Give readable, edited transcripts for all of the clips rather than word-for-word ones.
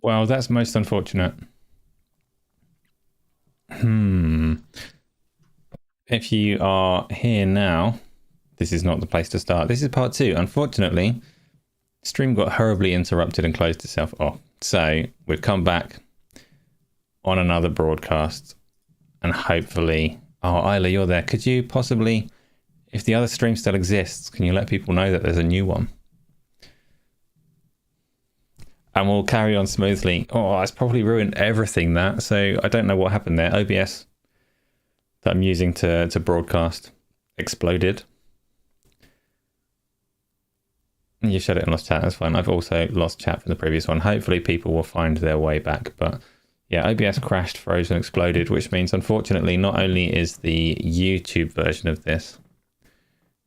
Well, that's most unfortunate. If you are here now, this is not the place to start. This is part 2. Unfortunately, stream got horribly interrupted and closed itself off. So we've come back on another broadcast and hopefully... Oh, Isla, you're there. Could you possibly, if the other stream still exists, can you let people know that there's a new one? And we'll carry on smoothly. Oh, it's probably ruined everything, that. So I don't know what happened there. OBS that I'm using to broadcast exploded. You shut it and lost chat. That's fine. I've also lost chat from the previous one. Hopefully people will find their way back. But yeah, OBS crashed, froze and exploded, which means unfortunately not only is the YouTube version of this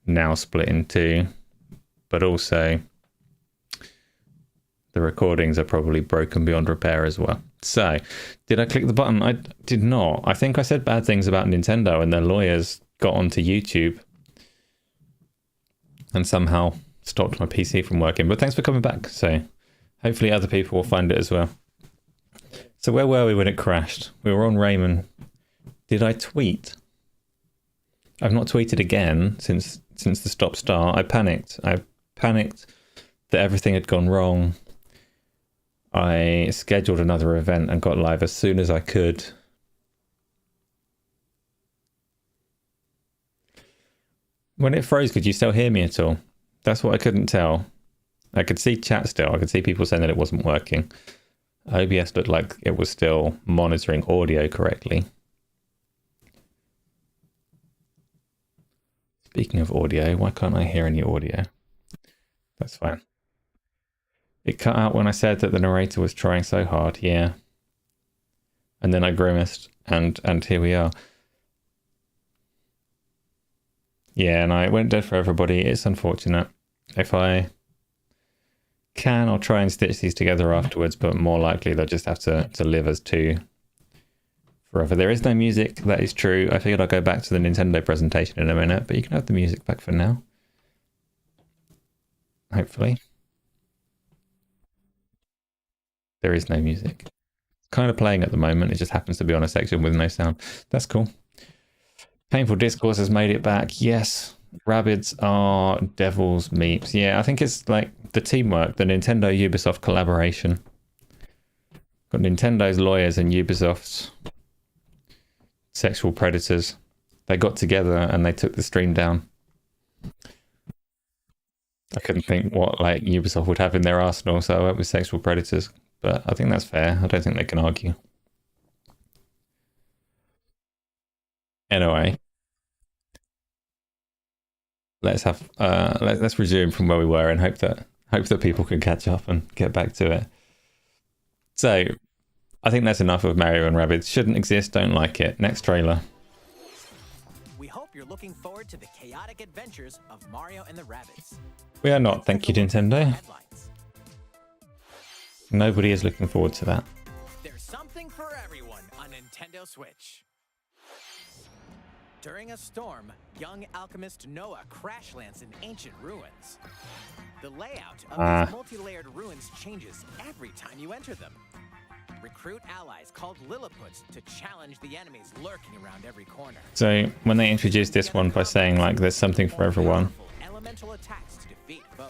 now split in two, but also the recordings are probably broken beyond repair as well. So, did I click the button? I did not. I think I said bad things about Nintendo and their lawyers got onto YouTube and somehow stopped my PC from working. But thanks for coming back. So, hopefully other people will find it as well. So, where were we when it crashed? We were on Raymond. Did I tweet? I've not tweeted again since the stop-start. I panicked. I panicked that everything had gone wrong. I scheduled another event and got live as soon as I could. When it froze, could you still hear me at all? That's what I couldn't tell. I could see chat still. I could see people saying that it wasn't working. OBS looked like it was still monitoring audio correctly. Speaking of audio, why can't I hear any audio? That's fine. It cut out when I said that the narrator was trying so hard, yeah. And then I grimaced, and here we are. Yeah, and I went dead for everybody. It's unfortunate. If I can, I'll try and stitch these together afterwards, but more likely they'll just have to live as two forever. There is no music, that is true. I figured I'll go back to the Nintendo presentation in a minute, but you can have the music back for now. Hopefully. There is no music. It's kind of playing at the moment. It just happens to be on a section with no sound. That's cool. Painful Discourse has made it back. Yes. Rabbids are devil's meat. Yeah, I think it's like the teamwork, the Nintendo Ubisoft collaboration. Got Nintendo's lawyers and Ubisoft's sexual predators. They got together and they took the stream down. I couldn't think what like Ubisoft would have in their arsenal, so I went with sexual predators. But I think that's fair. I don't think they can argue. Anyway, let's have let's resume from where we were and hope that people can catch up and get back to it. So, I think that's enough of Mario and Rabbids. Shouldn't exist. Don't like it. Next trailer. We hope you're looking forward to the chaotic adventures of Mario and the Rabbids. We are not. Thank you, Nintendo. Nobody is looking forward to that. There's something for everyone on Nintendo Switch. During a storm, young alchemist Noah crash lands in ancient ruins. The layout of these multi-layered ruins changes every time you enter them. Recruit allies called Lilliputs to challenge the enemies lurking around every corner. So when they introduced this one by saying like there's something for everyone, elemental attacks to defeat foes.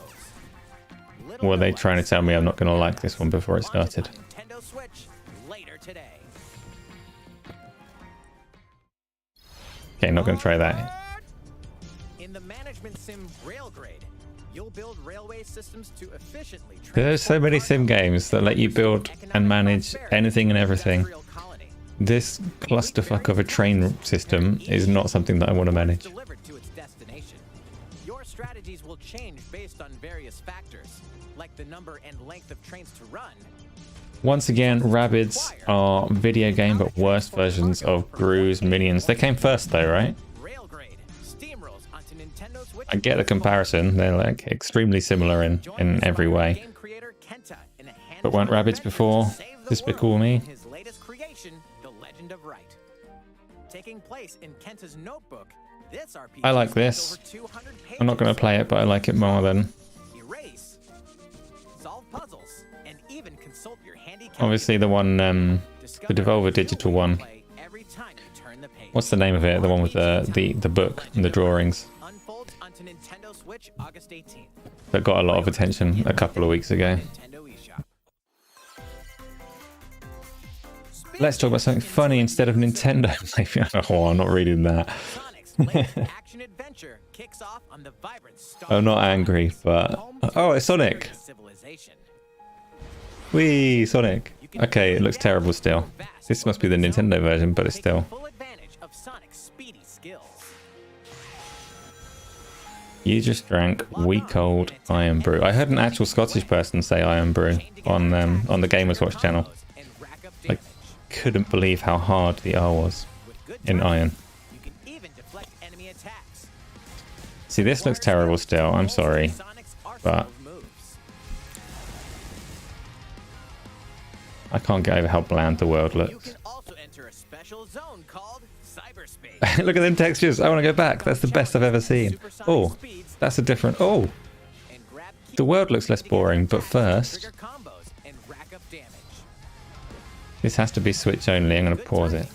Were they trying to tell me I'm not going to like this one before it started? Nintendo Switch later today. Okay, not going to try that. In the management sim Railgrade, you'll build railway systems to efficiently. There's so many sim games that let you build and manage anything and everything. This clusterfuck of a train system is not something that I want to manage. Delivered to its destination. Your strategies will change based on various factors, like the number and length of trains to run. Once again, Rabbids are video game but worse versions of Gru's minions. They came first though, right? I get the comparison. They're like extremely similar in every way. But weren't Rabbids before Despicable Me? His latest creation, The Legend of Wright. Taking place in Kenta's notebook, this RPG I like this. I'm not going to play it, but I like it more than solve puzzles, and even consult your handy Obviously the one, the Devolver Digital one. every time you turn the page. What's the name of it? The one with the book and the drawings Unfolds onto Nintendo Switch August 18th. that got a lot of attention a couple of weeks ago. Nintendo eShop. Let's talk about something funny instead of Nintendo. Maybe. Oh, I'm not reading that. Sonic's latest action adventure kicks off on the vibrant Star I'm not angry, but oh, it's Sonic. civilization. Whee, Sonic. Okay, it looks terrible still. This must be the Nintendo version, but it's still. Full advantage of Sonic's speedy skills. You just drank weak old Iron Brew. I heard an actual Scottish person say Iron Brew on the Gamers Watch channel. And rack up Like, damage. couldn't believe how hard the R was With good in timing, Iron. you can even deflect enemy attacks. See, this looks terrible still. I'm sorry, Sonic's arsenal but of moves. I can't get over how bland the world You looks. can also enter a special zone called cyberspace. Look at them textures. I want to go back. That's the best I've ever seen. Oh, that's a different. Oh, And grab key the world looks less boring. But first, trigger combos and rack up damage. this has to be Switch only. I'm going to Good pause timing. it.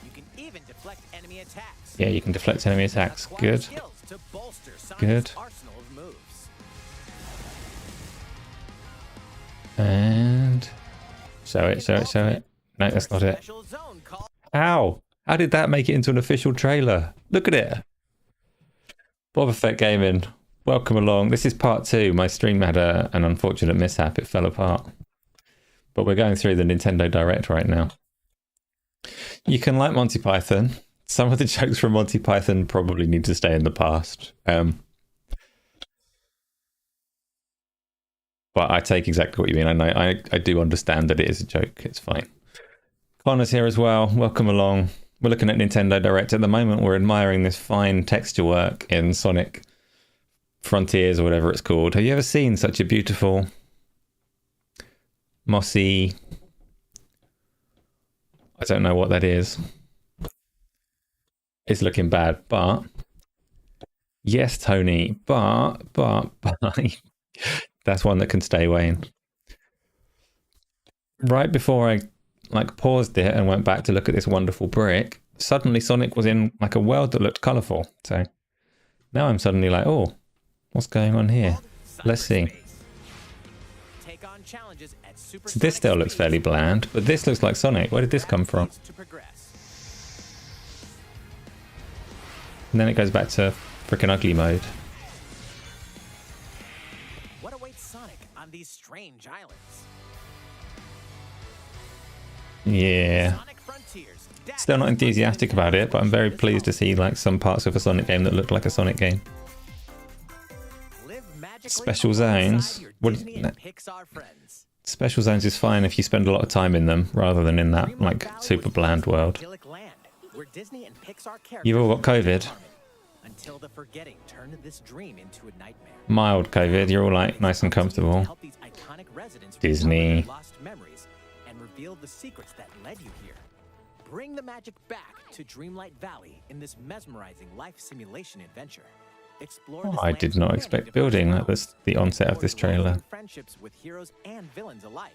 You can even deflect enemy attacks. Yeah, you can deflect enemy attacks. Acquire Good. skills to bolster Sonic's Good. arsenal of moves. And show it, show it, show it. No, that's not it. Special zone called Ow! How did that make it into an official trailer? Look at it. Boba Fett Gaming, welcome along. This is part 2. My stream had an unfortunate mishap. It fell apart. But we're going through the Nintendo Direct right now. You can like Monty Python. Some of the jokes from Monty Python probably need to stay in the past. But I take exactly what you mean. I do understand that it is a joke. It's fine. Connor's here as well. Welcome along. We're looking at Nintendo Direct at the moment. We're admiring this fine texture work in Sonic Frontiers or whatever it's called. Have you ever seen such a beautiful, mossy... I don't know what that is. It's looking bad, but... Yes, Tony, but... That's one that can stay, Wayne. Right before I paused it and went back to look at this wonderful brick, suddenly Sonic was in like a world that looked colourful. So now I'm suddenly like, oh, what's going on here? Let's see. take on challenges at super So this still looks fairly bland, but this looks like Sonic. Where did this come from? to progress. And then it goes back to frickin' ugly mode. What awaits Sonic on these strange islands? Yeah. Sonic Frontiers. Still not enthusiastic about it, but I'm very pleased to see like some parts of a Sonic game that look like a Sonic game. Live magically Special alongside zones? your What- Disney and Pixar friends. Special zones is fine if you spend a lot of time in them, rather than in that Dreamlight like Valley super was bland once an world. idyllic land where Disney and Pixar You've all got characters COVID. until the forgetting turned this dream into a nightmare. Mild COVID, you're all like nice and comfortable. Help these iconic residents Disney. recover their lost memories and reveal the secrets that led you here. Bring the magic back to Dreamlight Valley in this mesmerizing life simulation adventure. Explore this I land's did not many expect diverse building at worlds, the onset of this forge lasting trailer. friendships with heroes and villains alike.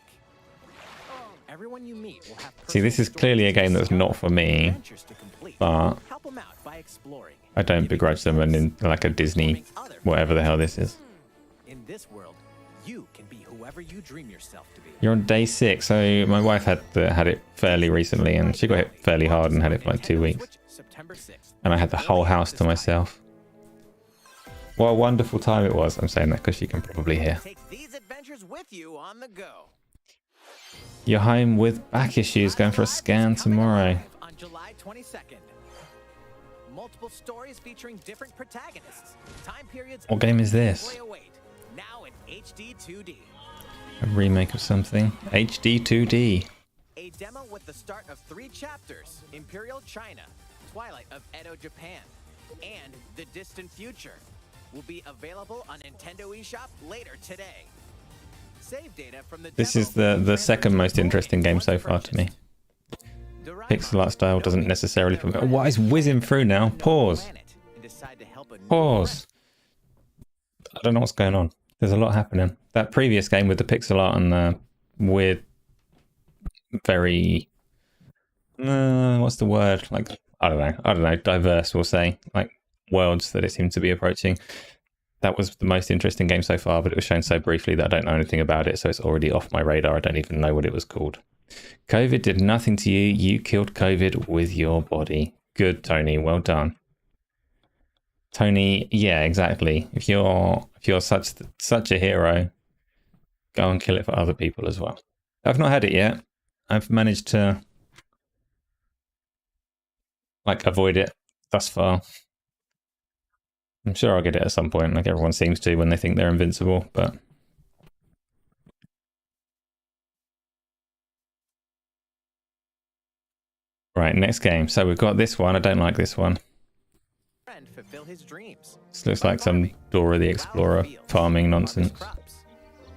Everyone you meet will have See, this is personal clearly a stories game to that's discover, not for me, adventures to complete. but Help 'em out by exploring. I don't giving begrudge them yourselves in like a Disney, forming other whatever the hell this is. In this world, you can be whoever you dream yourself to be. You're on day 6, so my wife had it fairly recently, and she got hit fairly hard and had it for like 2 weeks. Switch, September 6th. And I had the whole house to myself. What a wonderful time it was. I'm saying that because you can probably hear. Take these adventures with you on the go. You're home with back issues, going for a scan tomorrow. On July 22nd. Multiple stories featuring different protagonists. Time periods. What game is this? Await. Now in HD 2D. A remake of something. HD 2D. A demo with the start of 3 chapters: Imperial China, Twilight of Edo Japan, and The Distant Future will be available on Nintendo eShop later today. Save data from the This demo is the will second most transfer interesting game so far to me. Doraemon Pixel art style doesn't donate necessarily their permit. What is friends whizzing to through now? unknown Pause. planet and decide to help a new Pause. I don't know what's going on. There's a lot happening. That previous game with the pixel art and the weird, very, what's the word? Like, I don't know, diverse, we'll say, like worlds that it seemed to be approaching. That was the most interesting game so far, but it was shown so briefly that I don't know anything about it, so it's already off my radar. I don't even know what it was called. COVID did nothing to you. You killed COVID with your body. Good, Tony. Well done. Tony, yeah, exactly. If you're such a hero, go and kill it for other people as well. I've not had it yet. I've managed to like avoid it thus far. I'm sure I'll get it at some point, like everyone seems to when they think they're invincible, but right, next game. So we've got this one. I don't like this one. Fulfill his dreams. This looks like some Dora the Explorer farming nonsense.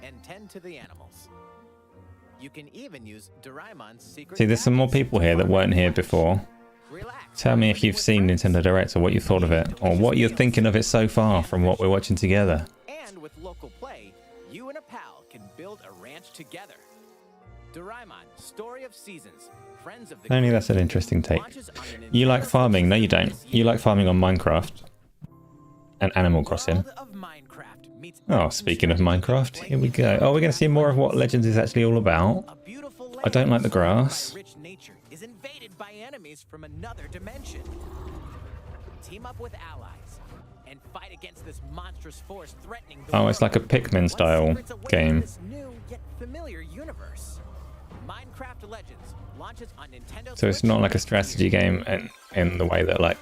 And tend to the animals. You can even use Doraemon's secret. See, there's some more people here that weren't here before. Tell me if you've seen Nintendo Direct or what you thought of it, or what you're thinking of it so far from what we're watching together. And with local play, you and a pal can build a ranch together. Doraemon, Story of Seasons, Friends of the Only that's an interesting take. You like farming? No, you don't. You like farming on Minecraft and Animal Crossing. Oh, speaking of Minecraft, here we go. Oh, we're going to see more of what Legends is actually all about. I don't like the grass. Is invaded by enemies from another dimension. Team up with allies and fight against this monstrous force threatening the Oh, it's like a Pikmin style game. New yet familiar universe. Minecraft Legends launches on Nintendo. So it's not like a strategy game in the way that like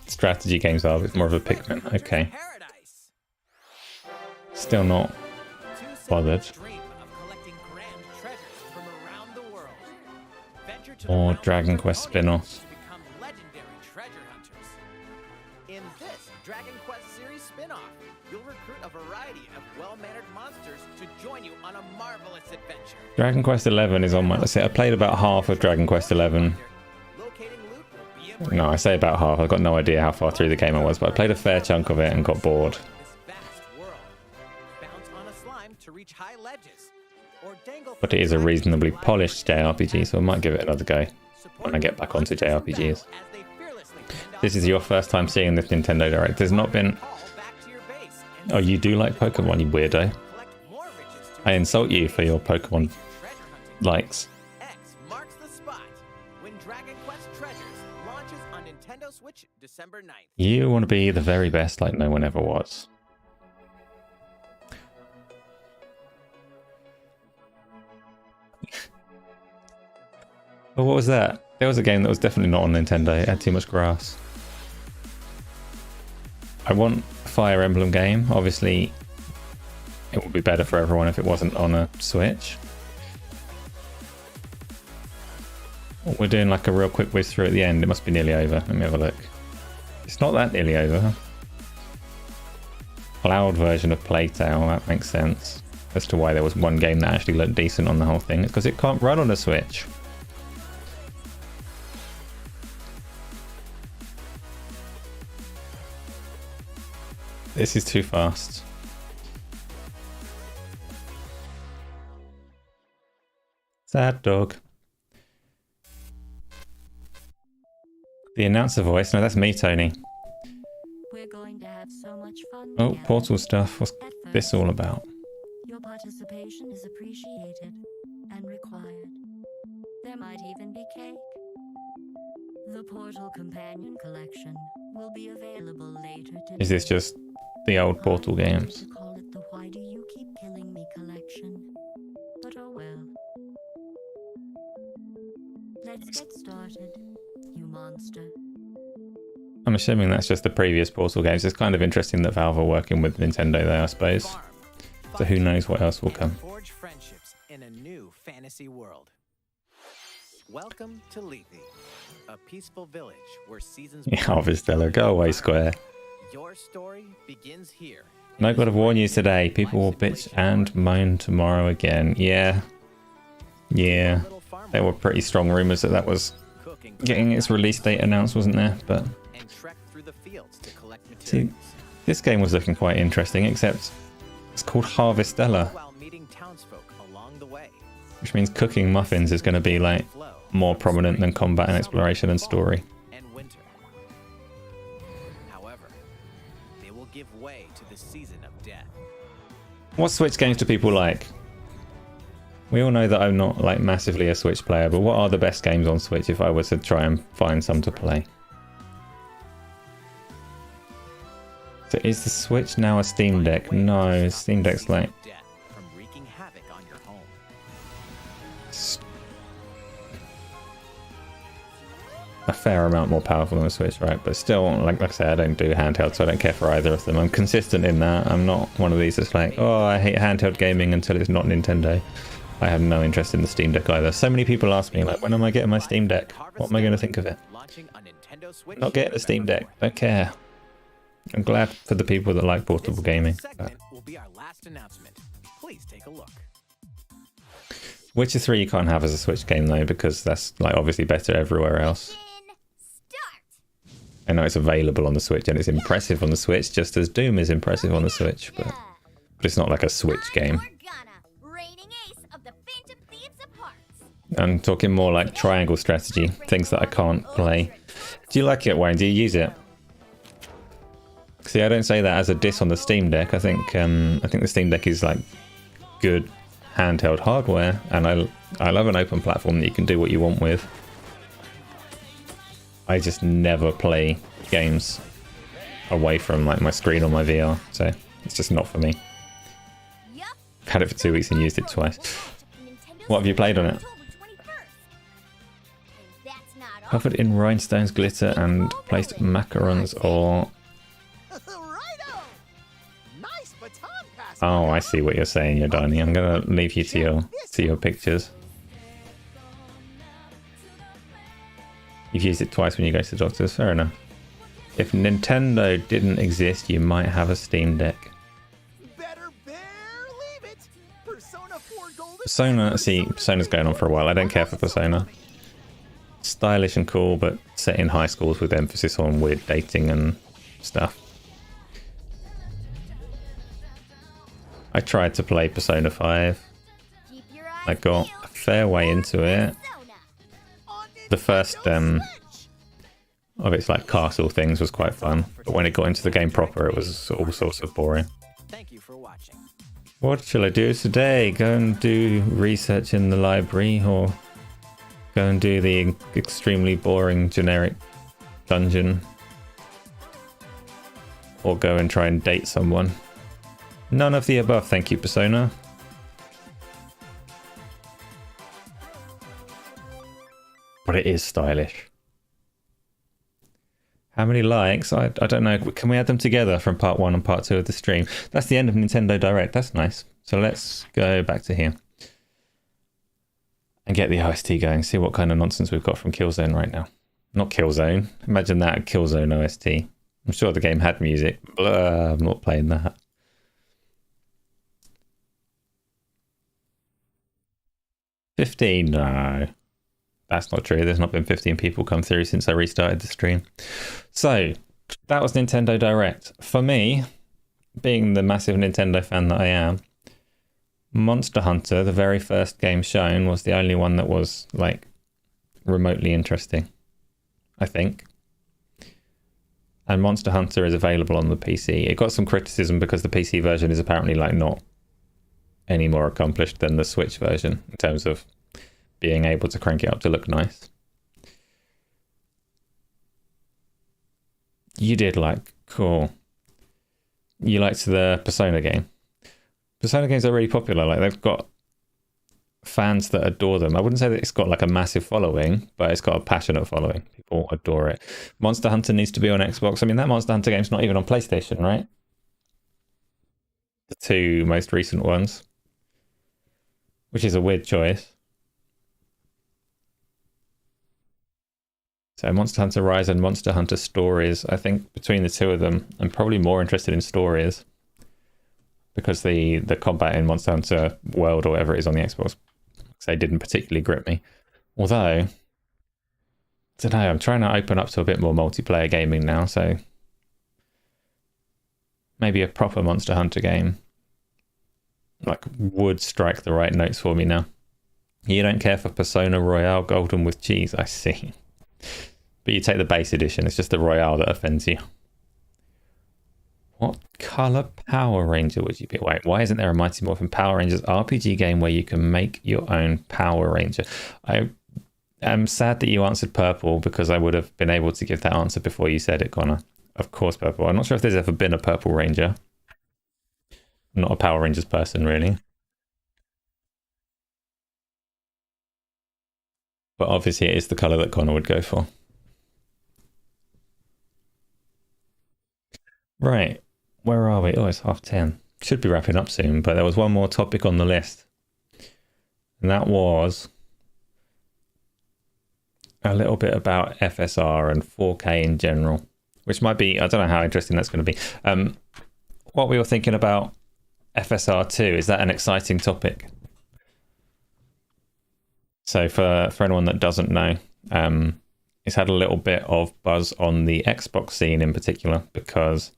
strategy games are. It's more of a Pikmin. Okay. Still not bothered. Or Dragon Quest spin-offs. In this Dragon Quest series spin-off, you'll recruit a variety of well-mannered monsters to join you on a marvelous adventure. Dragon Quest 11 is on my... I played about half of Dragon Quest 11. No, I say about half. I've got no idea how far through the game I was, but I played a fair chunk of it and got bored. But it is a reasonably polished JRPG, so I might give it another go when I get back onto JRPGs. This is your first time seeing this Nintendo Direct. There's not been... Oh, you do like Pokemon, you weirdo. I insult you for your Pokemon likes. You want to be the very best like no one ever was. Oh, what was that? There was a game that was definitely not on Nintendo. It had too much grass. I want a Fire Emblem game. Obviously, it would be better for everyone if it wasn't on a Switch. We're doing like a real quick whiz through at the end. It must be nearly over. Let me have a look. It's not that nearly over. Cloud version of Plague Tale. That makes sense. As to why there was one game that actually looked decent on the whole thing. It's because it can't run on a Switch. This is too fast. Sad dog. The announcer voice. No, that's me, Tony. We're going to have so much fun. Oh, portal stuff. What's this all about? Your participation is appreciated and required. There might even be cake. The Portal Companion Collection will be available later today. Is this just the old Portal games? Call it the Why Do You Keep Killing Me collection. But oh well. Let's get started, you monster. I'm assuming that's just the previous Portal games. It's kind of interesting that Valve are working with Nintendo there, I suppose. So who knows what else will come. Forge friendships in a new fantasy world. Welcome to Lethe, a peaceful village where seasons. Yeah, Harvestella, go away, Square. Your story begins here. No God of War news today. People will bitch and moan tomorrow again. Yeah. Yeah. There were pretty strong rumors that that was getting its release date announced, wasn't there? But see, this game was looking quite interesting, except It's called Harvestella, while meeting townsfolk along the way. which means cooking muffins is going to be like more prominent than combat and exploration and story. And winter. However, they will give way to the season of death. What Switch games do people like? We all know that I'm not like massively a Switch player, but what are the best games on Switch if I were to try and find some to play? So is the Switch now a Steam Deck? No, Steam Deck's like Death from wreaking havoc on your home. a fair amount more powerful than a Switch, right? But still, like I say, I don't do handheld, so I don't care for either of them. I'm consistent in that. I'm not one of these that's like, oh, I hate handheld gaming until it's not Nintendo. I have no interest in the Steam Deck either. So many people ask me, like, when am I getting my Steam Deck? What am I going to think of it? Not getting a Steam Deck. Don't care. I'm glad for the people that like portable gaming. Segment will be our last announcement. Please take a look. Witcher 3 you can't have as a Switch game though, because that's like obviously better everywhere else. I know it's available on the Switch and it's impressive on the Switch, just as Doom is impressive on the Switch, but it's not like a Switch game. I'm talking more like triangle strategy, things that I can't play. Do you like it, Wayne? Do you use it? See, I don't say that as a diss on the Steam Deck. I think the Steam Deck is like good handheld hardware, and I love an open platform that you can do what you want with. I just never play games away from like my screen or my VR, so it's just not for me. Had it for 2 weeks and used it twice. What have you played on it? Covered in rhinestones, glitter, and placed macarons or... Oh, I see what you're saying, Yodani. I'm gonna leave you to your pictures. You've used it twice when you go to the doctors. Fair enough. If Nintendo didn't exist, you might have a Steam Deck. Persona, see, Persona's going on for a while. I don't care for Persona. Stylish and cool, but set in high schools with emphasis on weird dating and stuff. I tried to play Persona 5. I got a fair way into it. The first of its like castle things was quite fun, but when it got into the game proper, it was all sorts of boring. Thank you for watching. What shall I do today? Go and do research in the library, or go and do the extremely boring generic dungeon, or go and try and date someone? None of the above, thank you, Persona. But it is stylish. How many likes? I don't know. Can we add them together from part 1 and part 2 of the stream? That's the end of Nintendo Direct. That's nice. So let's go back to here and get the OST going. See what kind of nonsense we've got from Killzone right now. Not Killzone. Imagine that, Killzone OST. I'm sure the game had music. Blah, I'm not playing that. $15? No. That's not true. There's not been 15 people come through since I restarted the stream. So, that was Nintendo Direct. For me, being the massive Nintendo fan that I am, Monster Hunter, the very first game shown, was the only one that was, like, remotely interesting, I think. And Monster Hunter is available on the PC. It got some criticism because the PC version is apparently, like, not any more accomplished than the Switch version in terms of being able to crank it up to look nice. You did like, cool. You liked the Persona game. Persona games are really popular. Like, they've got fans that adore them. I wouldn't say that it's got like a massive following, but it's got a passionate following. People adore it. Monster Hunter needs to be on Xbox. I mean, that Monster Hunter game's not even on PlayStation, right? The two most recent ones, which is a weird choice. So Monster Hunter Rise and Monster Hunter Stories, I think between the two of them, I'm probably more interested in Stories, because the combat in Monster Hunter World or whatever it is on the Xbox, say, didn't particularly grip me. Although, I don't know, I'm trying to open up to a bit more multiplayer gaming now, so maybe a proper Monster Hunter game like would strike the right notes for me now. You don't care for Persona Royale Golden with cheese, I see. But you take the base edition, it's just the Royale that offends you. What color Power Ranger would you be? Wait, why isn't there a Mighty Morphin Power Rangers RPG game where you can make your own Power Ranger? I am sad that you answered purple, because I would have been able to give that answer before you said it, Connor. Of course, purple. I'm not sure if there's ever been a Purple Ranger. I'm not a Power Rangers person, really. But obviously it is the color that Connor would go for. Right. Where are we? Oh, it's 10:30. Should be wrapping up soon, but there was one more topic on the list. And that was a little bit about FSR and 4K in general, which might be, I don't know how interesting that's going to be. What we were thinking about FSR2, is that an exciting topic? So for anyone that doesn't know, it's had a little bit of buzz on the Xbox scene in particular, because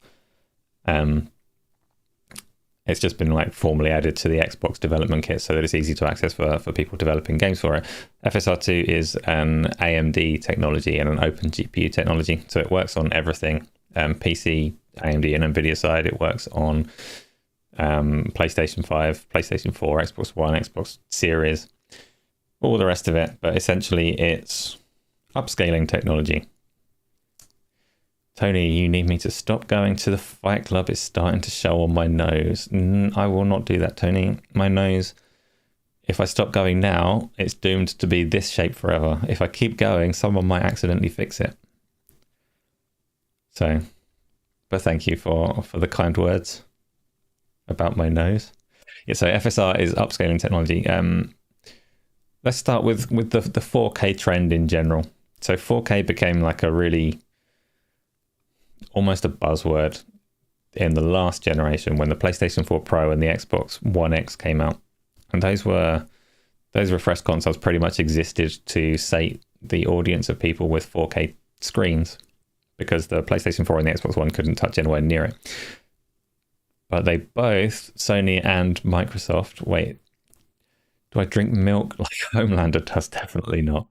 it's just been like formally added to the Xbox development kit so that it's easy to access for people developing games for it. FSR2 is an AMD technology and an open GPU technology, so it works on everything. PC, AMD and Nvidia side, it works on PlayStation 5, PlayStation 4, Xbox One, Xbox Series, all the rest of it, but essentially it's upscaling technology. Tony, you need me to stop going to the Fight Club. It's starting to show on my nose. I will not do that, Tony. My nose, if I stop going now, it's doomed to be this shape forever. If I keep going, someone might accidentally fix it. So, but thank you for the kind words about my nose. Yeah, so FSR is upscaling technology. Let's start with the 4K trend in general. So 4K became like a really almost a buzzword in the last generation when the PlayStation 4 Pro and the Xbox One X came out. And those refreshed consoles pretty much existed to sate the audience of people with 4K screens, because the PlayStation 4 and the Xbox One couldn't touch anywhere near it. But they both, Sony and Microsoft, wait, do I drink milk like Homelander does? Definitely not.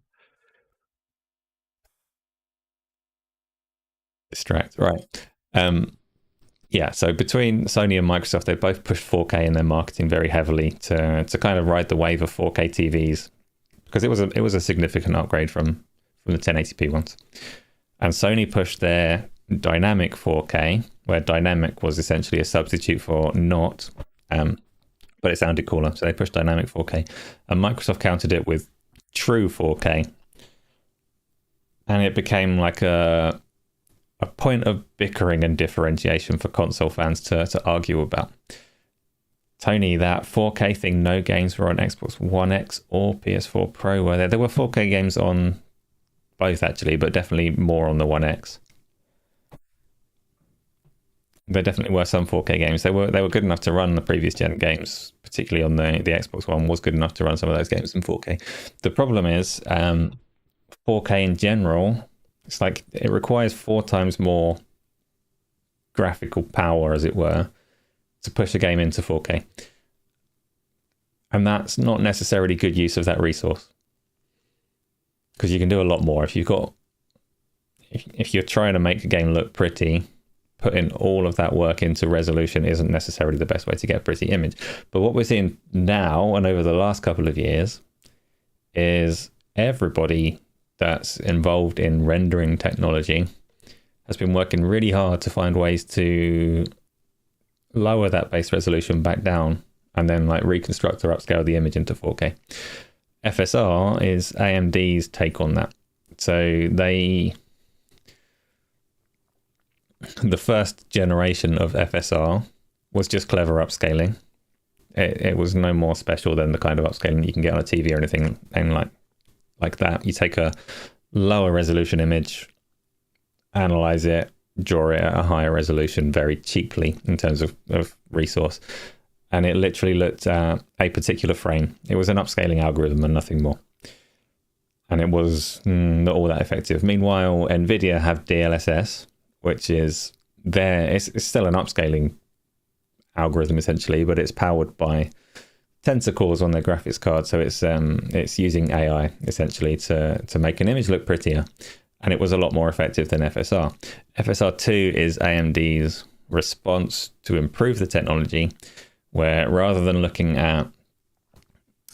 Distract, right. Yeah, so between Sony and Microsoft, they both pushed 4K in their marketing very heavily to kind of ride the wave of 4K TVs, because it was a significant upgrade from the 1080p ones. And Sony pushed their dynamic 4K, where dynamic was essentially a substitute for not, but it sounded cooler, so they pushed dynamic 4K. And Microsoft countered it with true 4K, and it became like a point of bickering and differentiation for console fans to argue about. Tony, that 4K thing, no games were on Xbox One X or PS4 Pro, were there? There were 4K games on both actually, but definitely more on the One X. There definitely were some 4K games. They were good enough to run the previous gen games, particularly on the Xbox One was good enough to run some of those games in 4K. The problem is 4K in general, it's like it requires 4 times more graphical power, as it were, to push a game into 4K. And that's not necessarily good use of that resource, because you can do a lot more. If you're trying to make a game look pretty, putting all of that work into resolution isn't necessarily the best way to get a pretty image. But what we're seeing now and over the last couple of years is everybody that's involved in rendering technology has been working really hard to find ways to lower that base resolution back down and then like reconstruct or upscale the image into 4K. FSR is AMD's take on that. So the first generation of FSR was just clever upscaling. It was no more special than the kind of upscaling you can get on a TV or anything and like that. You take a lower resolution image, analyze it, draw it at a higher resolution very cheaply in terms of resource. And it literally looked at a particular frame. It was an upscaling algorithm and nothing more. And it was not all that effective. Meanwhile, NVIDIA have DLSS, which is it's still an upscaling algorithm essentially, but it's powered by tensor cores on their graphics card. So it's using AI essentially to make an image look prettier. And it was a lot more effective than FSR. FSR2 is AMD's response to improve the technology, where rather than looking at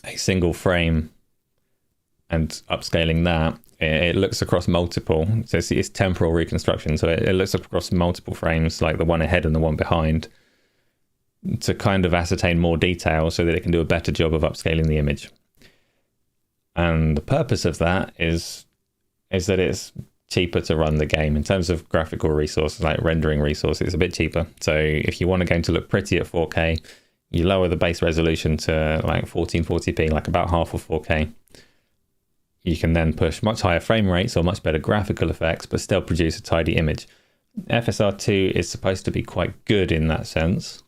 a single frame and upscaling that, it looks across multiple. So it's temporal reconstruction. So it looks across multiple frames, like the one ahead and the one behind, to kind of ascertain more detail so that it can do a better job of upscaling the image. And the purpose of that is that it's cheaper to run the game in terms of graphical resources, like rendering resources. It's a bit cheaper. So if you want a game to look pretty at 4K, you lower the base resolution to like 1440p, like about half of 4K. You can then push much higher frame rates or much better graphical effects, but still produce a tidy image. FSR2 is supposed to be quite good in that sense.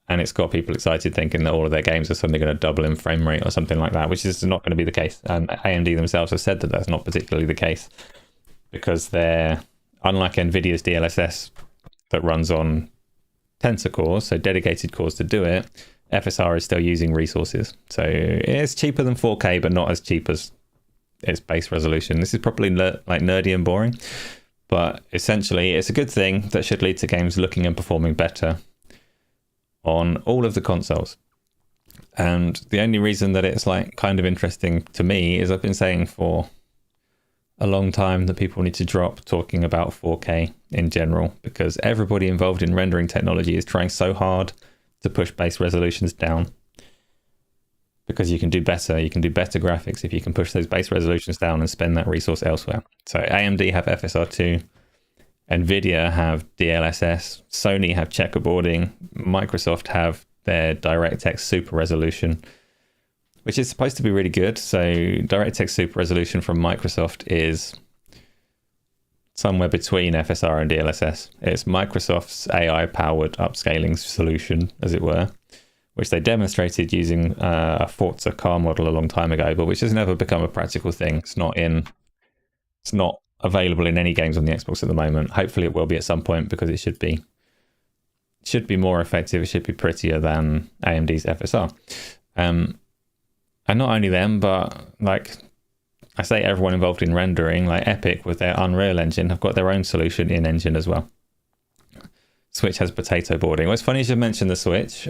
And it's got people excited thinking that all of their games are suddenly going to double in frame rate or something like that, which is not going to be the case. And AMD themselves have said that that's not particularly the case, because they're, unlike NVIDIA's DLSS that runs on tensor cores, so dedicated cores to do it, FSR is still using resources. So it's cheaper than 4K, but not as cheap as its base resolution. This is probably like nerdy and boring, but essentially it's a good thing that should lead to games looking and performing better on all of the consoles. And the only reason that it's like kind of interesting to me is I've been saying for a long time that people need to drop talking about 4K in general, because everybody involved in rendering technology is trying so hard to push base resolutions down, because you can do better graphics if you can push those base resolutions down and spend that resource elsewhere. So AMD have FSR2, NVIDIA have DLSS, Sony have checkerboarding, Microsoft have their DirectX Super Resolution, which is supposed to be really good. So DirectX Super Resolution from Microsoft is somewhere between FSR and DLSS. It's Microsoft's AI-powered upscaling solution, as it were, which they demonstrated using a Forza car model a long time ago, but which has never become a practical thing. It's not available in any games on the Xbox at the moment. Hopefully it will be at some point, because it should be more effective. It should be prettier than AMD's FSR. And not only them, but like I say, everyone involved in rendering, like Epic with their Unreal Engine, have got their own solution in engine as well. Switch has potato boarding. Well, it's funny you should mention the Switch.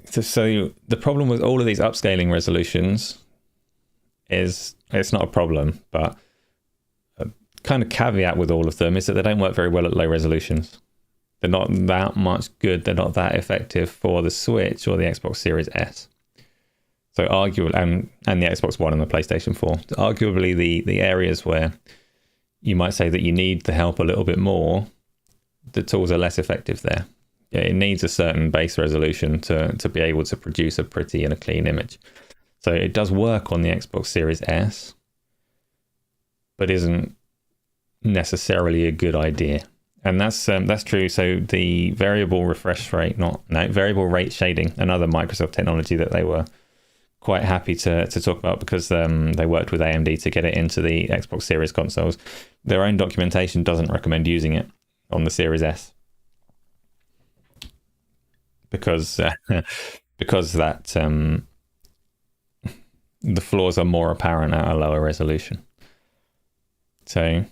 So the problem with all of these upscaling resolutions is, it's not a problem, but a kind of caveat with all of them is that they don't work very well at low resolutions. They're not that much good. They're not that effective for the Switch or the Xbox Series S. So arguably, and the Xbox One and the PlayStation 4, arguably the areas where you might say that you need the help a little bit more, the tools are less effective there. Yeah, it needs a certain base resolution to be able to produce a pretty and a clean image. So it does work on the Xbox Series S, but isn't necessarily a good idea. And that's true. So the variable refresh rate, variable rate shading, another Microsoft technology that they were quite happy to talk about, because they worked with AMD to get it into the Xbox Series consoles. Their own documentation doesn't recommend using it on the Series S, because that the flaws are more apparent at a lower resolution. So,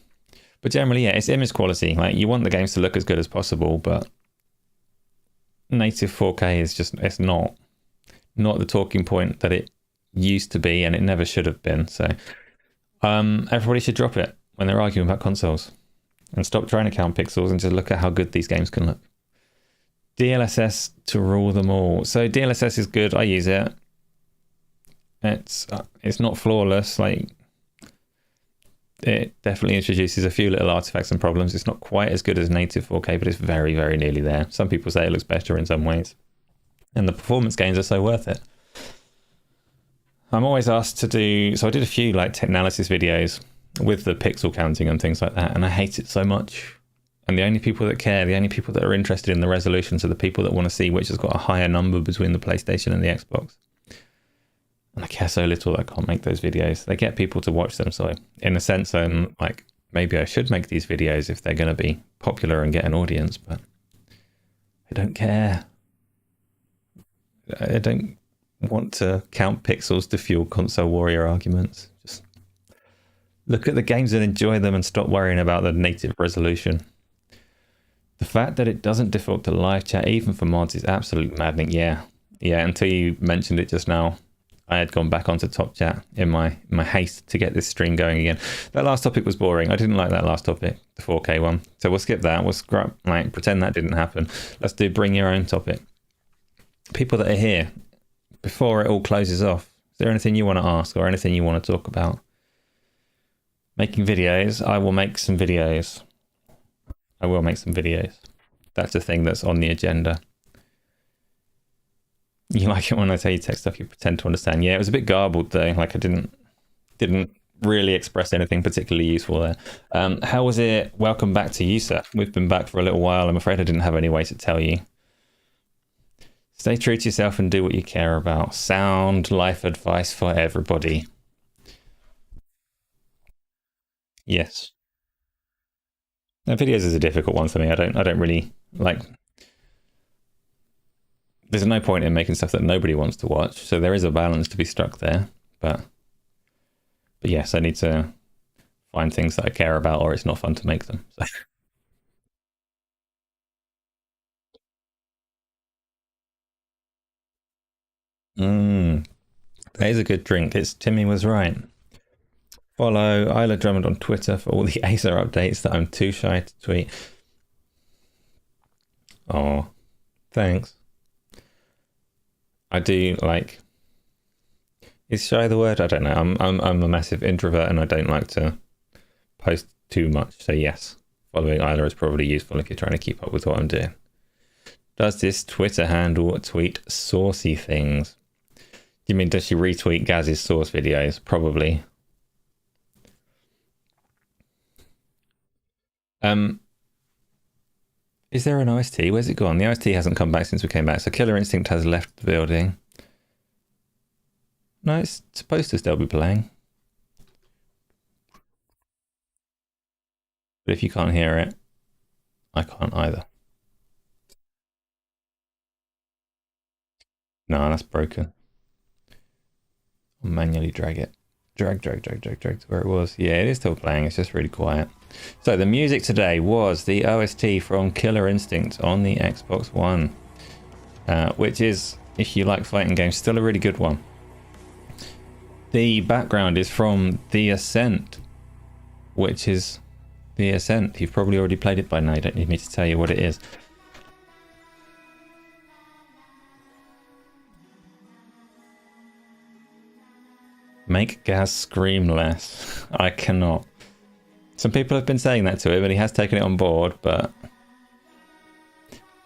but generally, yeah, it's image quality. Like, you want the games to look as good as possible, but native 4K is just, it's not the talking point that it used to be, and it never should have been. So everybody should drop it when they're arguing about consoles, and stop trying to count pixels and just look at how good these games can look. DLSS to rule them all. So DLSS is good. I use it. It's not flawless. Like, it definitely introduces a few little artifacts and problems. It's not quite as good as native 4K, but it's very, very nearly there. Some people say it looks better in some ways, and the performance gains are so worth it. I'm always asked to do, so I did a few like tech analysis videos with the pixel counting and things like that, and I hate it so much. And the only people that care, the only people that are interested in the resolutions, are the people that want to see which has got a higher number between the PlayStation and the Xbox. And I care so little that I can't make those videos. They get people to watch them, so in a sense I'm like maybe I should make these videos if they're going to be popular and get an audience, but I don't care. I don't want to count pixels to fuel console warrior arguments. Just look at the games and enjoy them and stop worrying about the native resolution. The fact that it doesn't default to live chat even for mods is absolutely maddening. Yeah, until you mentioned it just now. I had gone back onto top chat in my haste to get this stream going again. That last topic was boring. I didn't like that last topic, the 4K one. So we'll skip that. We'll pretend that didn't happen. Let's do bring your own topic. People that are here, before it all closes off, is there anything you want to ask or anything you want to talk about? Making videos. I will make some videos. That's the thing that's on the agenda. You like it when I tell you tech stuff you pretend to understand. Yeah, it was a bit garbled though. Like I didn't really express anything particularly useful there. How was it? Welcome back to you, sir. We've been back for a little while. I'm afraid I didn't have any way to tell you. Stay true to yourself and do what you care about. Sound life advice for everybody. Yes. Now, videos is a difficult one for me. I don't really like. There's no point in making stuff that nobody wants to watch. So there is a balance to be struck there. But yes, I need to find things that I care about, or it's not fun to make them. So. That is a good drink. It's Timmy was right. Follow Isla Drummond on Twitter for all the Acer updates that I'm too shy to tweet. Oh, thanks. I do like. Is shy the word? I don't know. I'm a massive introvert and I don't like to post too much. So yes, following Isla is probably useful if you're trying to keep up with what I'm doing. Does this Twitter handle tweet saucy things? You mean does she retweet Gaz's source videos? Probably. Is there an OST? Where's it gone? The OST hasn't come back since we came back. So Killer Instinct has left the building. No, it's supposed to still be playing. But if you can't hear it, I can't either. No, that's broken. I'll manually drag it. Drag to where it was. Yeah, it is still playing. It's just really quiet. So the music today was the OST from Killer Instinct on the Xbox One, which is, if you like fighting games, still a really good one. The background is from The Ascent, which is The Ascent. You've probably already played it by now. You don't need me to tell you what it is. Make Gaz scream less. I cannot. Some people have been saying that to him and he has taken it on board, but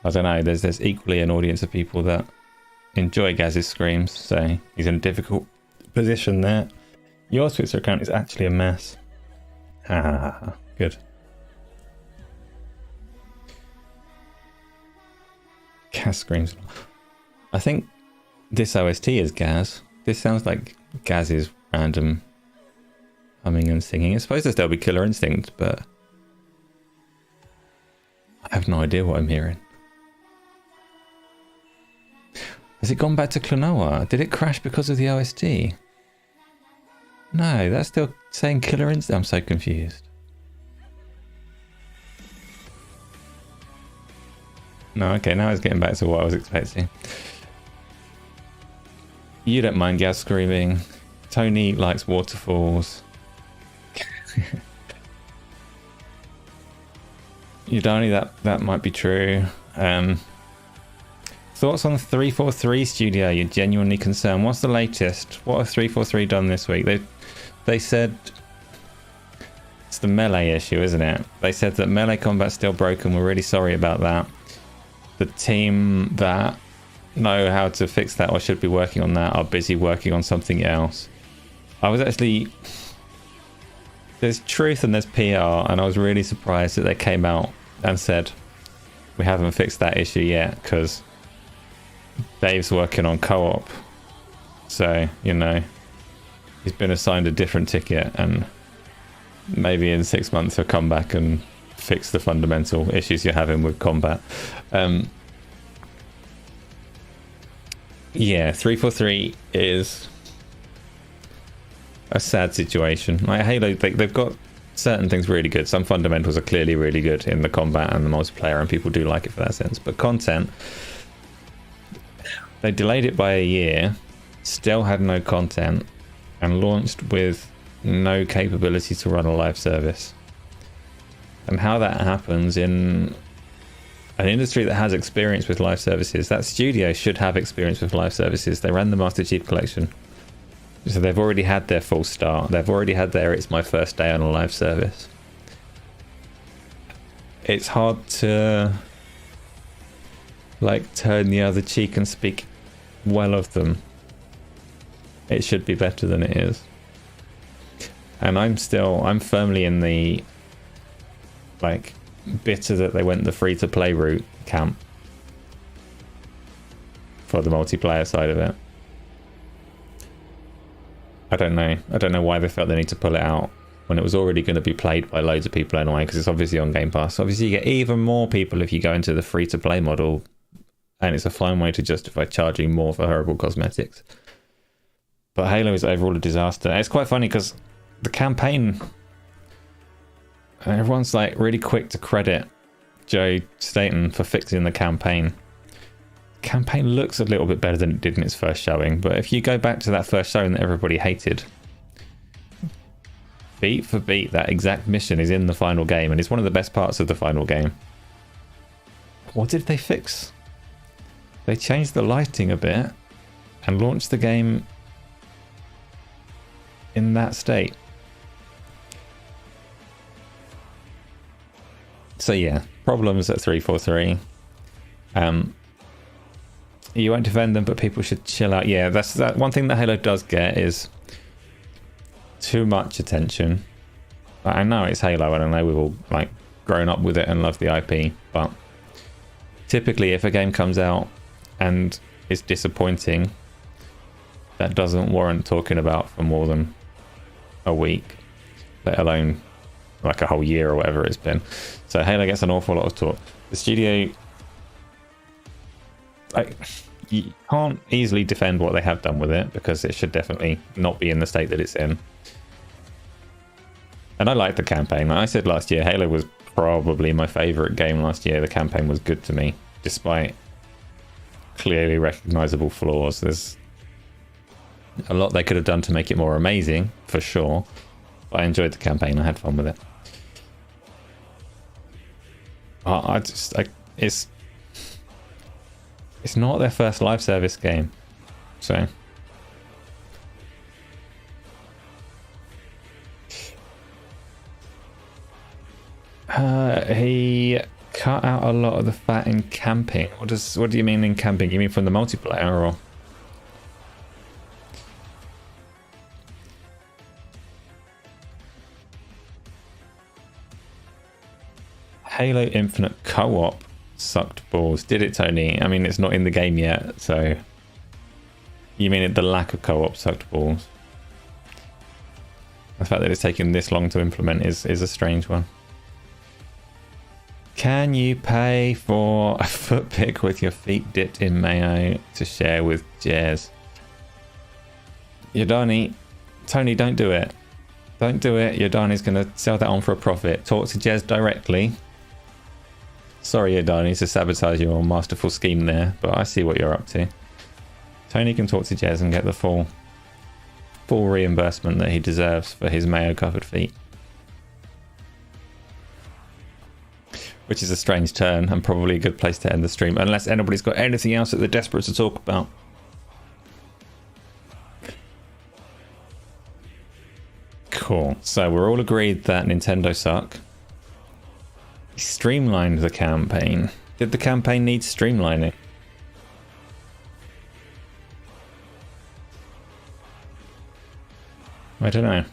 I don't know. There's equally an audience of people that enjoy Gaz's screams, so he's in a difficult position there. Your Twitter account is actually a mess. Ha ha ha ha. Good. Gaz screams. I think this OST is Gaz. This sounds like Gaz's random humming and singing. It's supposed to still be Killer Instinct, but I have no idea what I'm hearing. Has it gone back to Klonoa? Did it crash because of the OST? No, that's still saying Killer Instinct. I'm so confused. No, okay, now it's getting back to what I was expecting. You don't mind Gaz screaming. Tony likes waterfalls. You don't know that might be true. Thoughts on 343 Studio? You're genuinely concerned. What's the latest? What have 343 done this week? They said it's the melee issue, isn't it? They said that melee combat's still broken. We're really sorry about that. The team that know how to fix that or should be working on that are busy working on something else. I was actually, there's truth and there's PR, and I was really surprised that they came out and said we haven't fixed that issue yet because Dave's working on co-op, so you know he's been assigned a different ticket and maybe in 6 months he'll come back and fix the fundamental issues you're having with combat. Yeah, 343 is a sad situation. Like Halo, they've got certain things really good. Some fundamentals are clearly really good in the combat and the multiplayer, and people do like it for that sense. But content, they delayed it by a year, still had no content, and launched with no capability to run a live service. And how that happens in an industry that has experience with live services, that studio should have experience with live services. They ran the Master Chief Collection, so they've already had their full start. They've already had their "it's my first day on a live service." It's hard to like turn the other cheek and speak well of them. It should be better than it is. And I'm firmly in the like bitter that they went the free-to-play route camp for the multiplayer side of it. I don't know why they felt they need to pull it out when it was already going to be played by loads of people anyway, because it's obviously on Game Pass. Obviously you get even more people if you go into the free-to-play model, and it's a fine way to justify charging more for horrible cosmetics. But Halo is overall a disaster. It's quite funny because the campaign, everyone's like really quick to credit Joe Staten for fixing the campaign. Campaign looks a little bit better than it did in its first showing, but if you go back to that first showing that everybody hated, beat for beat, that exact mission is in the final game, and it's one of the best parts of the final game. What did they fix? They changed the lighting a bit and launched the game in that state. So yeah, problems at 343. You won't defend them, but people should chill out. Yeah, that's that one thing that Halo does get is too much attention. I know it's Halo, and I know we've all like grown up with it and love the IP, but typically if a game comes out and is disappointing, that doesn't warrant talking about for more than a week, let alone like a whole year or whatever it's been. So Halo gets an awful lot of talk. The studio, like, you can't easily defend what they have done with it, because it should definitely not be in the state that it's in. And I like the campaign. Like I said last year, Halo was probably my favorite game last year. The campaign was good to me, despite clearly recognizable flaws. There's a lot they could have done to make it more amazing, for sure. But I enjoyed the campaign. I had fun with it. It's not their first live service game, so he cut out a lot of the fat in camping. What do you mean in camping? You mean from the multiplayer, or? Halo Infinite co-op sucked balls. Did it, Tony? I mean, it's not in the game yet, so you mean the lack of co-op sucked balls? The fact that it's taken this long to implement is a strange one. Can you pay for a foot pic with your feet dipped in mayo to share with Jez? Yodani, Tony, don't do it. Don't do it. Yodani's going to sell that on for a profit. Talk to Jez directly. Sorry, Yodani, to sabotage your masterful scheme there, but I see what you're up to. Tony can talk to Jez and get the full reimbursement that he deserves for his mayo-covered feet. Which is a strange turn and probably a good place to end the stream, unless anybody's got anything else that they're desperate to talk about. Cool. So we're all agreed that Nintendo suck. Streamlined the campaign. Did the campaign need streamlining? I don't know.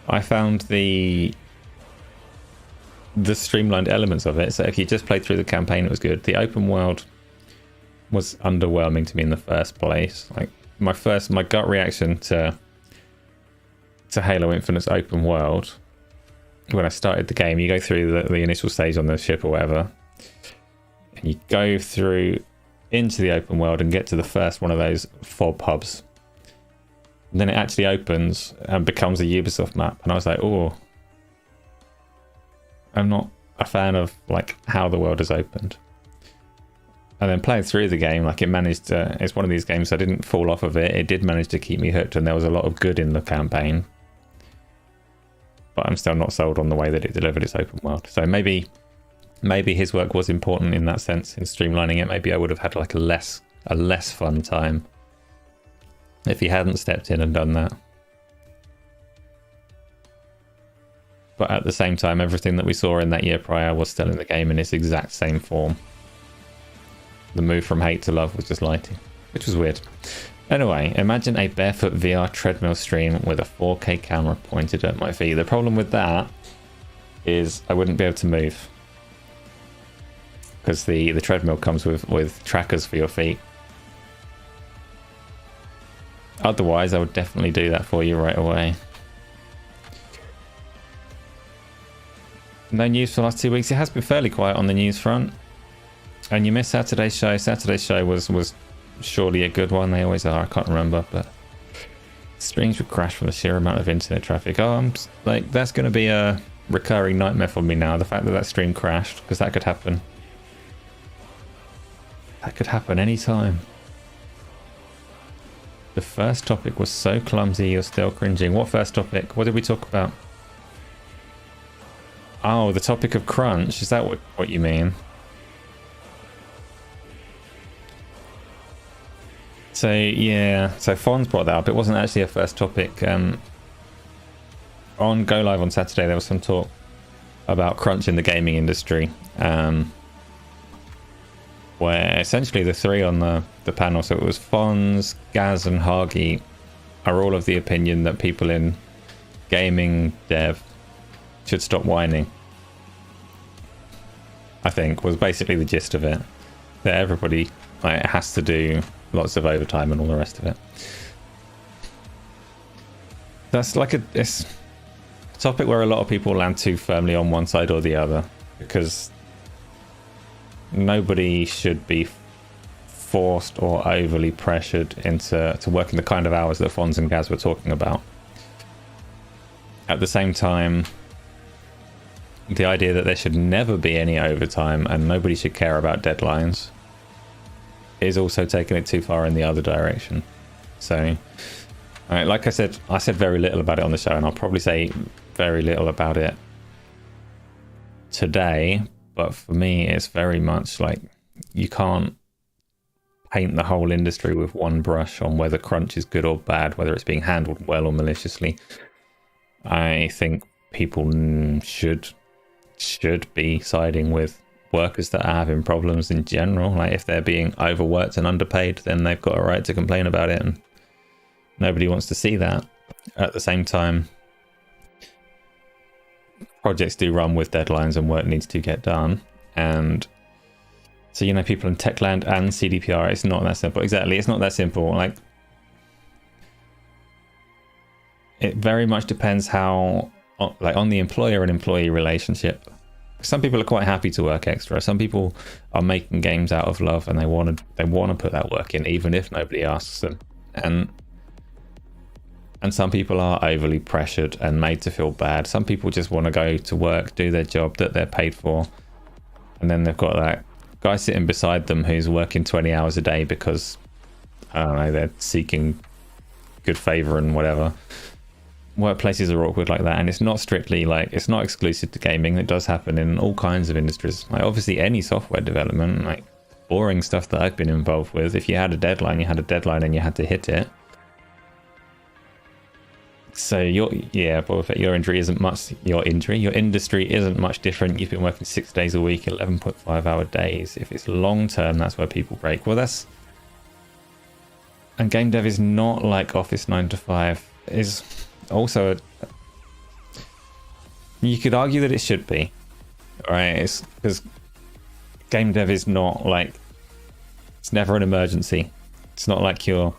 I found the streamlined elements of it. So if you just played through the campaign, it was good. The open world was underwhelming to me in the first place. Like my gut reaction to to Halo Infinite's open world, when I started the game, you go through the initial stage on the ship or whatever, and you go through into the open world and get to the first one of those fob hubs. And then it actually opens and becomes a Ubisoft map. And I was like, oh, I'm not a fan of like how the world has opened. And then playing through the game, like it managed to, it's one of these games I didn't fall off of it. It did manage to keep me hooked, and there was a lot of good in the campaign. But I'm still not sold on the way that it delivered its open world. So maybe his work was important in that sense, in streamlining it. Maybe I would have had like a less fun time if he hadn't stepped in and done that. But at the same time, everything that we saw in that year prior was still in the game in its exact same form. The move from hate to love was just lighting, which was weird. Anyway, imagine a barefoot VR treadmill stream with a 4K camera pointed at my feet. The problem with that is I wouldn't be able to move, because the treadmill comes with trackers for your feet. Otherwise, I would definitely do that for you right away. No news for the last 2 weeks. It has been fairly quiet on the news front. And you missed Saturday's show. Saturday's show was surely a good one. They always are. I can't remember, but streams would crash from the sheer amount of internet traffic. Oh, I'm like, that's going to be a recurring nightmare for me now. The fact that that stream crashed, because that could happen. That could happen anytime. The first topic was so clumsy, you're still cringing. What first topic? What did we talk about? Oh, the topic of crunch. Is that what you mean? So yeah, so Fonz brought that up. It wasn't actually a first topic. On Go Live on Saturday, there was some talk about crunch in the gaming industry, where essentially the three on the panel, so it was Fonz, Gaz and Hagi, are all of the opinion that people in gaming dev should stop whining. I think was basically the gist of it. That everybody has to do lots of overtime and all the rest of it. That's like it's a topic where a lot of people land too firmly on one side or the other, because nobody should be forced or overly pressured into working the kind of hours that Fonz and Gaz were talking about. At the same time, the idea that there should never be any overtime and nobody should care about deadlines is also taking it too far in the other direction. So, like I said very little about it on the show, and I'll probably say very little about it today, but for me it's very much like you can't paint the whole industry with one brush on whether crunch is good or bad, whether it's being handled well or maliciously. I think people should be siding with workers that are having problems in general. Like if they're being overworked and underpaid, then they've got a right to complain about it, and nobody wants to see that. At the same time, projects do run with deadlines and work needs to get done, and so, you know, people in Techland and CDPR, it's not that simple. Exactly, it's not that simple. Like, it very much depends how, like, on the employer and employee relationship. Some people are quite happy to work extra. Some people are making games out of love, and they want to put that work in even if nobody asks them. And some people are overly pressured and made to feel bad. Some people just want to go to work, do their job that they're paid for, and then they've got that guy sitting beside them who's working 20 hours a day because, I don't know, they're seeking good favor and whatever. Workplaces are awkward like that, and it's not strictly like, it's not exclusive to gaming. It does happen in all kinds of industries. Like obviously any software development, like boring stuff that I've been involved with, if you had a deadline, and you had to hit it. So your industry isn't much different. You've been working 6 days a week, 11.5 hour days. If it's long term, that's where people break. And game dev is not like Office 9 to 5. Is also you could argue that it should be, right? It's because game dev is not like, it's never an emergency. It's not like you're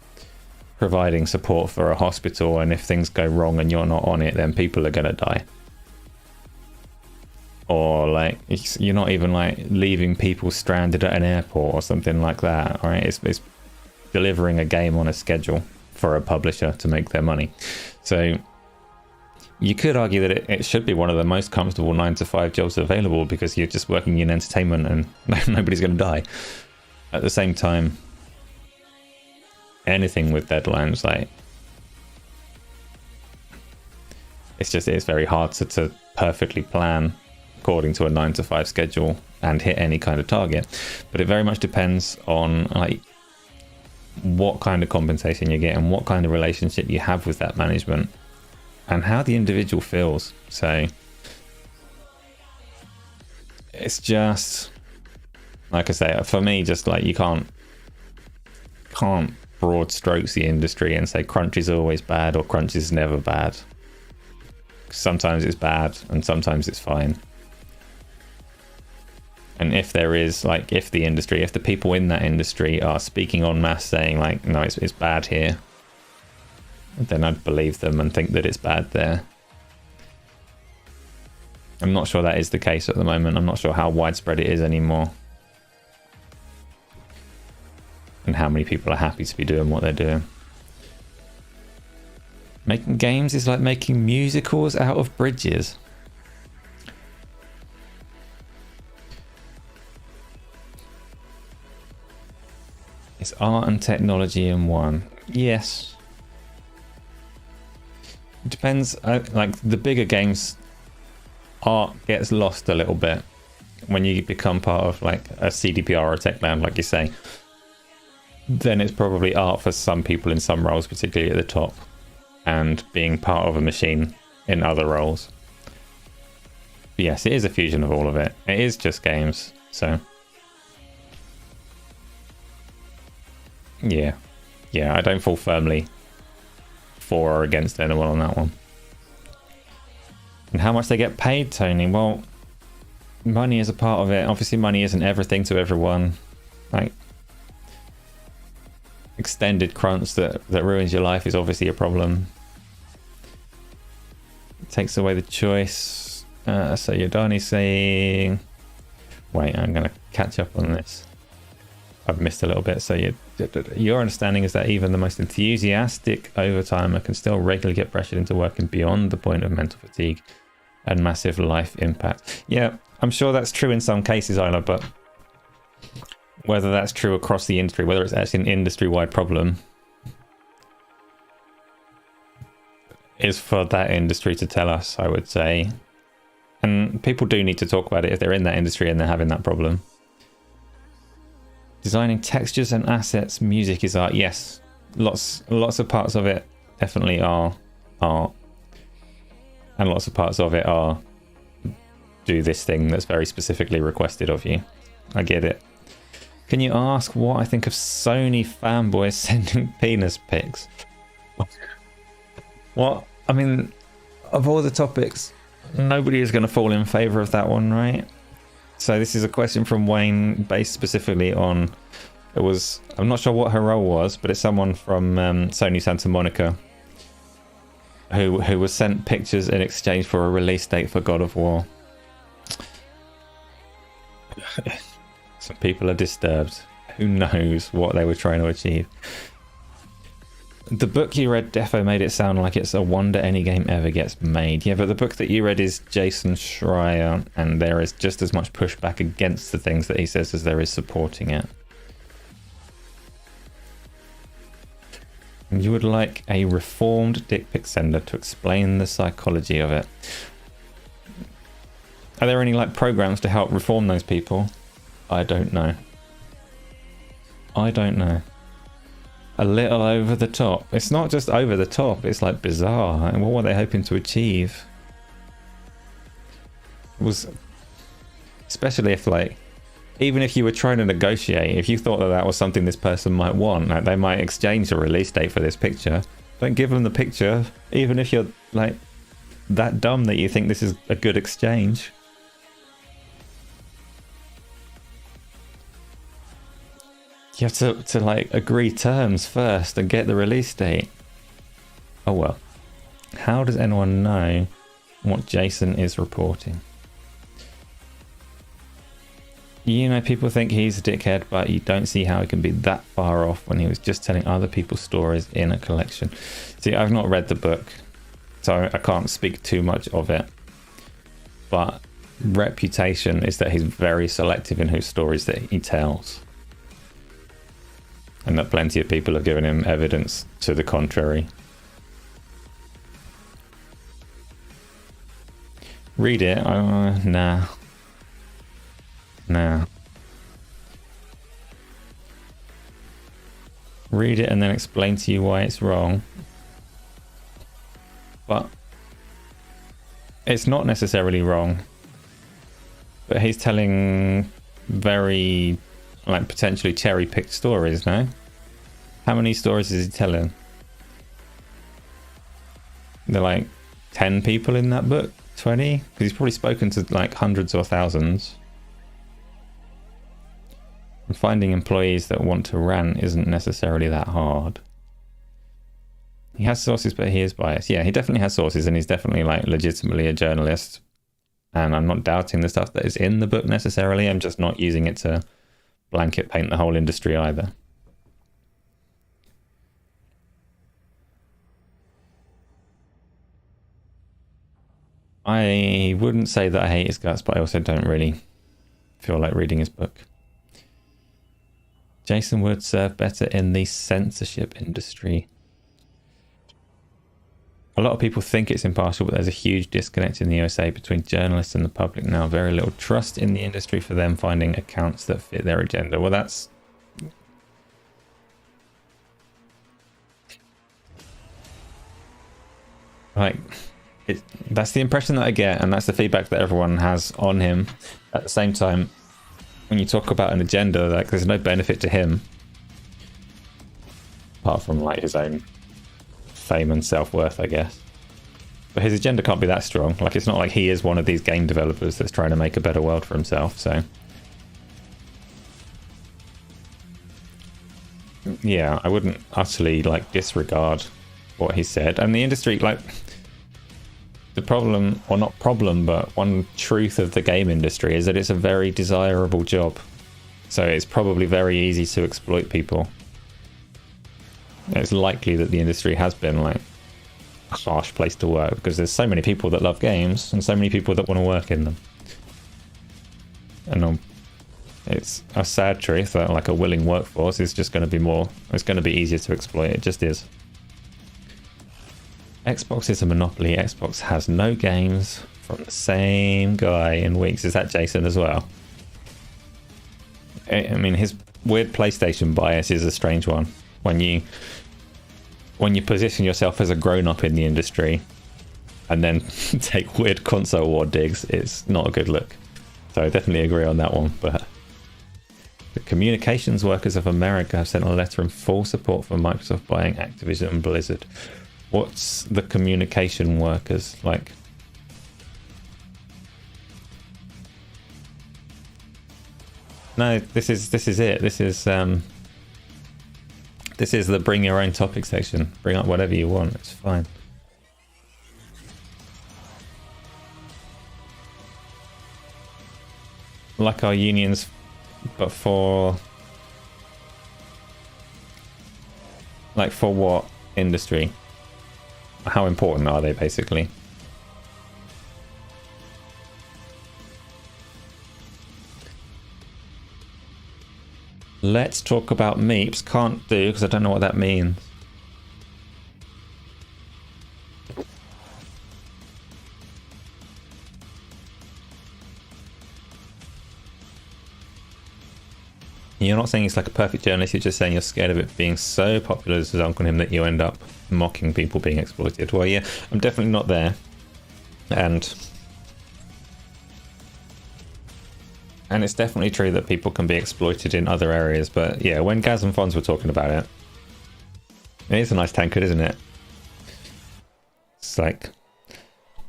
providing support for a hospital, and if things go wrong and you're not on it, then people are going to die. Or like you're not even like leaving people stranded at an airport or something like that. All right, it's delivering a game on a schedule for a publisher to make their money. So you could argue that it should be one of the most comfortable 9-to-5 jobs available, because you're just working in entertainment and nobody's going to die. At the same time, anything with deadlines, like it's very hard to perfectly plan according to a 9-to-5 schedule and hit any kind of target. But it very much depends on like what kind of compensation you get and what kind of relationship you have with that management and how the individual feels. So it's just, like I say, for me, just like you can't broad strokes the industry and say crunch is always bad or crunch is never bad. Sometimes it's bad and sometimes it's fine. And if there is, like, if the people in that industry are speaking en masse saying like, no, it's bad here, then I'd believe them and think that it's bad there. I'm not sure that is the case at the moment. I'm not sure how widespread it is anymore, and how many people are happy to be doing what they're doing. Making games is like making musicals out of bridges. It's art and technology in one. Yes. It depends. Like the bigger games, art gets lost a little bit when you become part of like a CDPR or a tech band, like you say. Then it's probably art for some people in some roles, particularly at the top, and being part of a machine in other roles. But yes, it is a fusion of all of it. It is just games, so yeah, I don't fall firmly for or against anyone on that one. And how much they get paid, Tony? Well, money is a part of it. Obviously, money isn't everything to everyone. Like, extended crunch that ruins your life is obviously a problem. It takes away the choice. So Yodani's saying, wait, I'm gonna catch up on this. I've missed a little bit. So your understanding is that even the most enthusiastic overtimer can still regularly get pressured into working beyond the point of mental fatigue and massive life impact. Yeah, I'm sure that's true in some cases, Isla, but whether that's true across the industry, whether it's actually an industry-wide problem, is for that industry to tell us, I would say. And people do need to talk about it if they're in that industry and they're having that problem. Designing textures and assets, music is art. Yes, lots of parts of it definitely are art, and lots of parts of it are do this thing that's very specifically requested of you. I get it. Can you ask what I think of Sony fanboys sending penis pics? What? I mean, of all the topics, nobody is going to fall in favor of that one, right? So this is a question from Wayne based specifically on, I'm not sure what her role was, but it's someone from Sony Santa Monica who was sent pictures in exchange for a release date for God of War. Some people are disturbed. Who knows what they were trying to achieve? The book you read, Defo, made it sound like it's a wonder any game ever gets made. Yeah, but the book that you read is Jason Schreier, and there is just as much pushback against the things that he says as there is supporting it. And you would like a reformed dick pic sender to explain the psychology of it. Are there any like programs to help reform those people? I don't know. A little over the top. It's not just over the top, it's like bizarre. And what were they hoping to achieve? It was, especially if like, even if you were trying to negotiate, if you thought that was something this person might want, like they might exchange a release date for this picture, don't give them the picture, even if you're like that dumb that you think this is a good exchange. You have to like agree terms first and get the release date. Oh well. How does anyone know what Jason is reporting? You know, people think he's a dickhead, but you don't see how he can be that far off when he was just telling other people's stories in a collection. See, I've not read the book, so I can't speak too much of it. But reputation is that he's very selective in whose stories that he tells. And that plenty of people have given him evidence to the contrary. Read it? Nah. Read it and then explain to you why it's wrong. But it's not necessarily wrong. But he's telling very, like, potentially cherry-picked stories, no? How many stories is he telling? They're like 10 people in that book? 20? Because he's probably spoken to like hundreds or thousands. And finding employees that want to rant isn't necessarily that hard. He has sources, but he is biased. Yeah, he definitely has sources, and he's definitely like legitimately a journalist. And I'm not doubting the stuff that is in the book necessarily. I'm just not using it to blanket paint the whole industry either. I wouldn't say that I hate his guts, but I also don't really feel like reading his book. Jason would serve better in the censorship industry. A lot of people think it's impartial, but there's a huge disconnect in the USA between journalists and the public now. Very little trust in the industry for them finding accounts that fit their agenda. Well, that's... like... that's the impression that I get, and that's the feedback that everyone has on him. At the same time, when you talk about an agenda, like, there's no benefit to him apart from like his own fame and self-worth, I guess. But his agenda can't be that strong. Like, it's not like he is one of these game developers that's trying to make a better world for himself. So yeah, I wouldn't utterly like disregard what he said. And the industry, like, the problem, or not problem, but one truth of the game industry is that it's a very desirable job. So it's probably very easy to exploit people. It's likely that the industry has been like a harsh place to work because there's so many people that love games and so many people that want to work in them. And it's a sad truth that like a willing workforce is just going to be more, it's going to be easier to exploit. It just is. Xbox is a monopoly. Xbox has no games from the same guy in weeks. Is that Jason as well? I mean, his weird PlayStation bias is a strange one. When you position yourself as a grown-up in the industry and then take weird console war digs, it's not a good look. So I definitely agree on that one. But the communications workers of America have sent a letter in full support for Microsoft buying Activision and Blizzard. What's the communication workers like? No, this is it. This is the bring your own topic section. Bring up whatever you want. It's fine. Like our unions, but for what industry? How important are they, basically? Let's talk about meeps. Can't do, because I don't know what that means. You're not saying he's like a perfect journalist, you're just saying you're scared of it being so popular as dunk on him that you end up mocking people being exploited. Well, yeah, I'm definitely not there. And it's definitely true that people can be exploited in other areas, but yeah, when Gaz and Fonz were talking about it, it is a nice tankard, isn't it? It's like,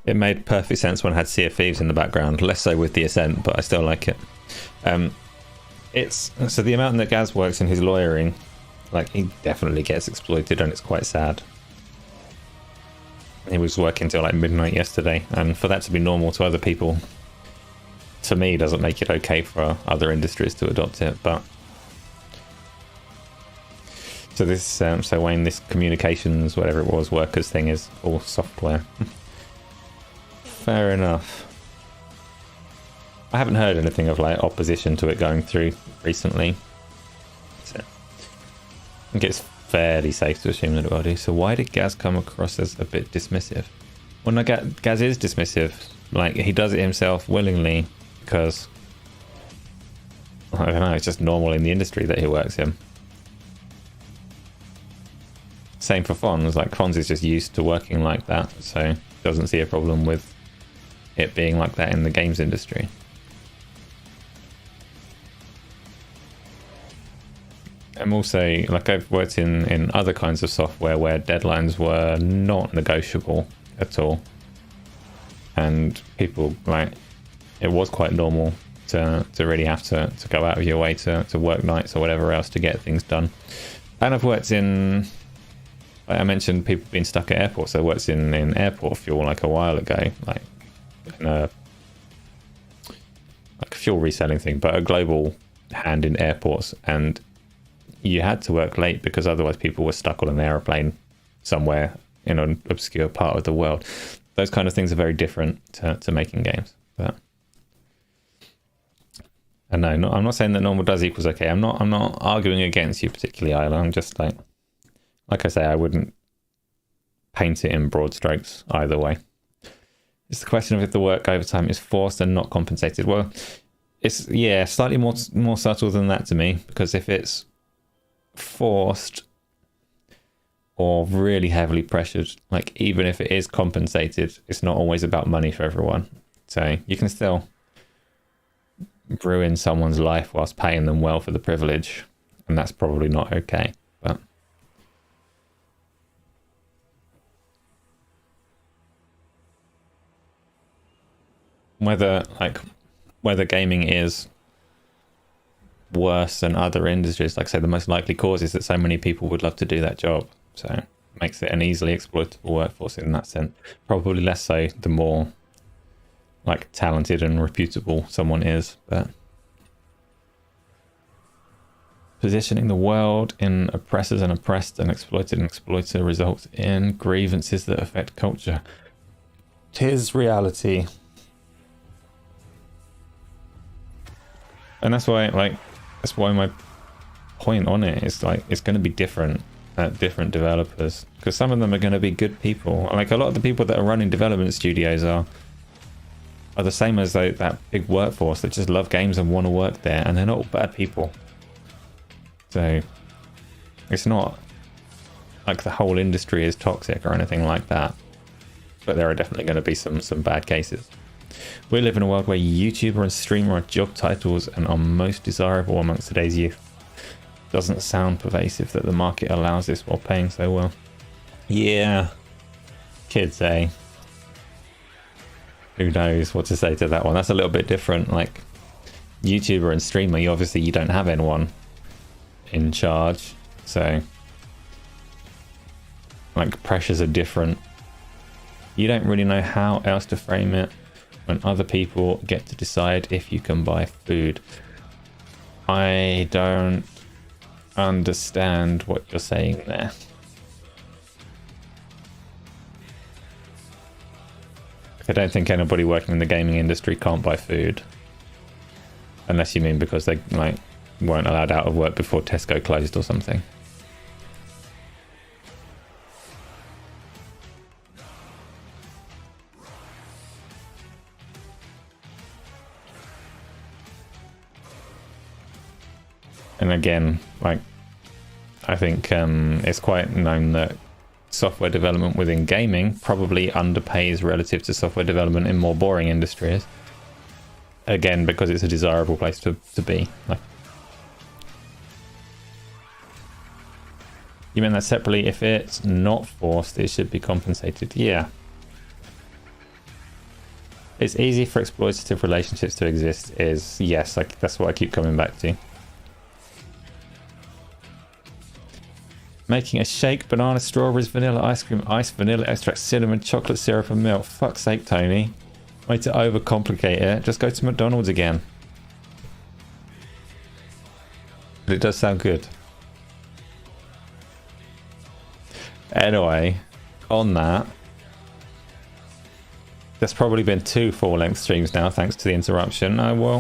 it made perfect sense when I had Sea of Thieves in the background, less so with the Ascent, but I still like it. it's so the amount that Gaz works in his lawyering, like he definitely gets exploited, and it's quite sad. He was working till like midnight yesterday, and for that to be normal to other people, to me, doesn't make it okay for other industries to adopt it. But so this, so Wayne, this communications, whatever it was, workers thing is all software. Fair enough. I haven't heard anything of like opposition to it going through recently, so I think it's fairly safe to assume that it will do. So why did Gaz come across as a bit dismissive? Well, no, Gaz is dismissive. Like, he does it himself willingly because, I don't know, it's just normal in the industry that he works in. Same for Fonz. Like, Fonz is just used to working like that, so doesn't see a problem with it being like that in the games industry. I'm also, like, I've worked in other kinds of software where deadlines were not negotiable at all, and people, like, it was quite normal to really have to go out of your way to work nights or whatever else to get things done. And I've worked in, like I mentioned, people being stuck at airports. I worked in airport fuel like a while ago, like in a fuel reselling thing, but a global hand in airports, and you had to work late because otherwise people were stuck on an aeroplane somewhere in an obscure part of the world. Those kind of things are very different to making games. But and no, I'm not saying that normal does equals okay. I'm not arguing against you particularly, Isla. I'm just like I say, I wouldn't paint it in broad strokes either way. It's the question of if the work overtime is forced and not compensated. Well, it's slightly more subtle than that to me, because if it's forced or really heavily pressured, like even if it is compensated, it's not always about money for everyone. So you can still ruin someone's life whilst paying them well for the privilege, and that's probably not okay. But whether gaming is worse than other industries, like I say, the most likely cause is that so many people would love to do that job, so it makes it an easily exploitable workforce in that sense. Probably less so the more like talented and reputable someone is. But positioning the world in oppressors and oppressed and exploiter results in grievances that affect culture. 'Tis reality. And that's why my point on it is, like, it's going to be different at different developers, because some of them are going to be good people. Like, a lot of the people that are running development studios are the same as that big workforce that just love games and want to work there, and they're not all bad people. So it's not like the whole industry is toxic or anything like that, but there are definitely going to be some bad cases. We live in a world where YouTuber and streamer are job titles and are most desirable amongst today's youth. Doesn't sound pervasive that the market allows this while paying so well. Yeah, kids, eh? Who knows what to say to that one? That's a little bit different. Like, YouTuber and streamer, you don't have anyone in charge, so like pressures are different. You don't really know how else to frame it when other people get to decide if you can buy food. I don't understand what you're saying there. I don't think anybody working in the gaming industry can't buy food, unless you mean because they weren't allowed out of work before Tesco closed or something. And again, I think it's quite known that software development within gaming probably underpays relative to software development in more boring industries. Again, because it's a desirable place to be. You mean that separately, if it's not forced, it should be compensated? Yeah. It's easy for exploitative relationships to exist, yes, that's what I keep coming back to. Making a shake, banana, strawberries, vanilla ice cream, ice, vanilla extract, cinnamon, chocolate syrup, and milk. Fuck's sake, Tony. Way to overcomplicate it. Just go to McDonald's again. But it does sound good. Anyway, on that, there's probably been 2 full-length streams now, thanks to the interruption. Oh, well,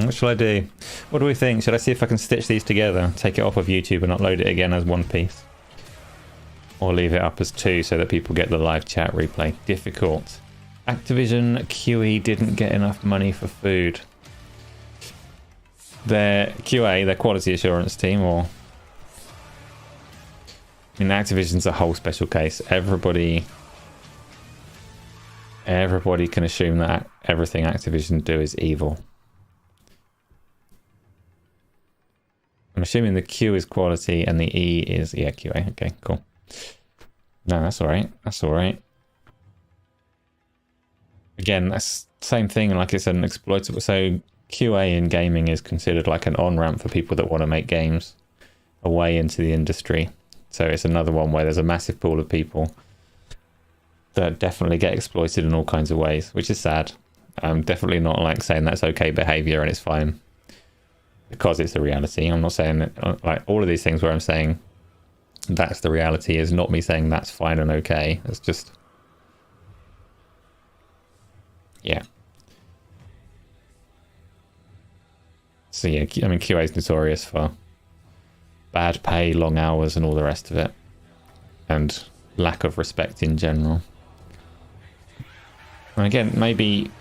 what shall I do? What do we think? Should I see if I can stitch these together, take it off of YouTube and upload it again as one piece? Or leave it up as 2 so that people get the live chat replay? Difficult. Activision QE didn't get enough money for food. Their QA, their quality assurance team, or... I mean, Activision's a whole special case. Everybody can assume that everything Activision do is evil. I'm assuming the Q is quality and the E is... Yeah, QA. Okay, cool. No, that's alright. That's alright. Again, that's the same thing, like it's an exploitable... So QA in gaming is considered like an on-ramp for people that want to make games a way into the industry. So it's another one where there's a massive pool of people that definitely get exploited in all kinds of ways, which is sad. I'm definitely not like saying that's okay behavior and it's fine because it's the reality. I'm not saying that, like all of these things where I'm saying that's the reality is not me saying that's fine and okay. It's just, yeah. So yeah, I mean QA is notorious for bad pay, long hours and all the rest of it, and lack of respect in general. And again, maybe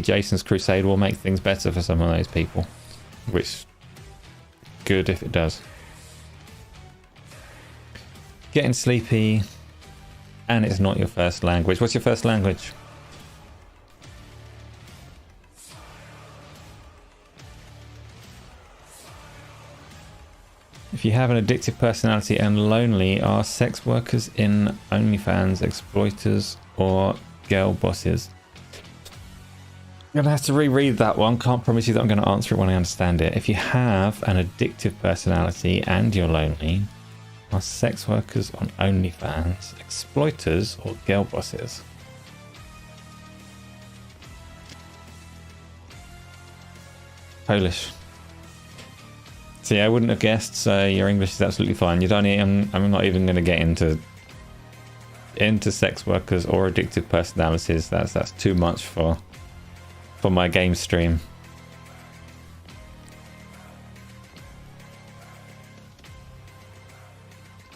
Jason's Crusade will make things better for some of those people, which good if it does. Getting sleepy, and it's not your first language. What's your first language? If you have an addictive personality and lonely, are sex workers in OnlyFans exploiters or girl bosses? I'm going to have to reread that one. Can't promise you that I'm going to answer it when I understand it. If you have an addictive personality and you're lonely, are sex workers on OnlyFans exploiters or girl bosses? Polish. So yeah, I wouldn't have guessed. So your English is absolutely fine. You don't. I'm not even going to get into sex workers or addictive personalities. That's too much for my game stream.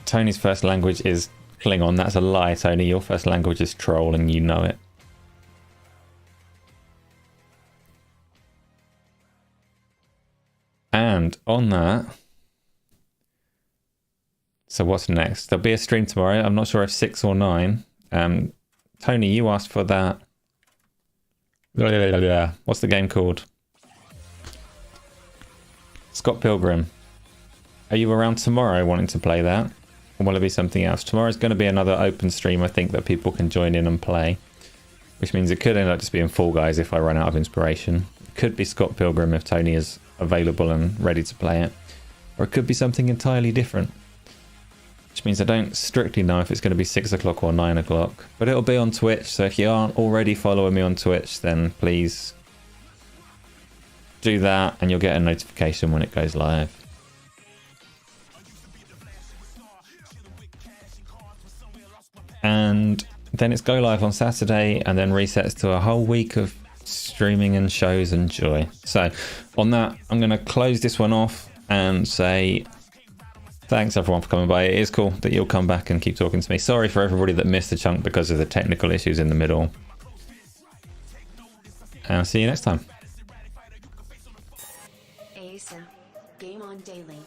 Tony's first language is Klingon. That's a lie, Tony. Your first language is Troll, and you know it. And on that, so what's next? There'll be a stream tomorrow. I'm not sure if 6 or 9. Tony, you asked for that. What's the game called? Scott Pilgrim. Are you around tomorrow wanting to play that? Or will it be something else? Tomorrow's going to be another open stream, I think, that people can join in and play. Which means it could end up just being Fall Guys if I run out of inspiration. It could be Scott Pilgrim if Tony is available and ready to play it. Or it could be something entirely different. Which means I don't strictly know if it's going to be 6 o'clock or 9 o'clock. But it'll be on Twitch, so if you aren't already following me on Twitch, then please do that and you'll get a notification when it goes live. And then it's go live on Saturday and then resets to a whole week of streaming and shows and joy. So on that, I'm going to close this one off and say thanks everyone for coming by. It is cool that you'll come back and keep talking to me. Sorry for everybody that missed the chunk because of the technical issues in the middle. And I'll see you next time. ASA Game On Daily.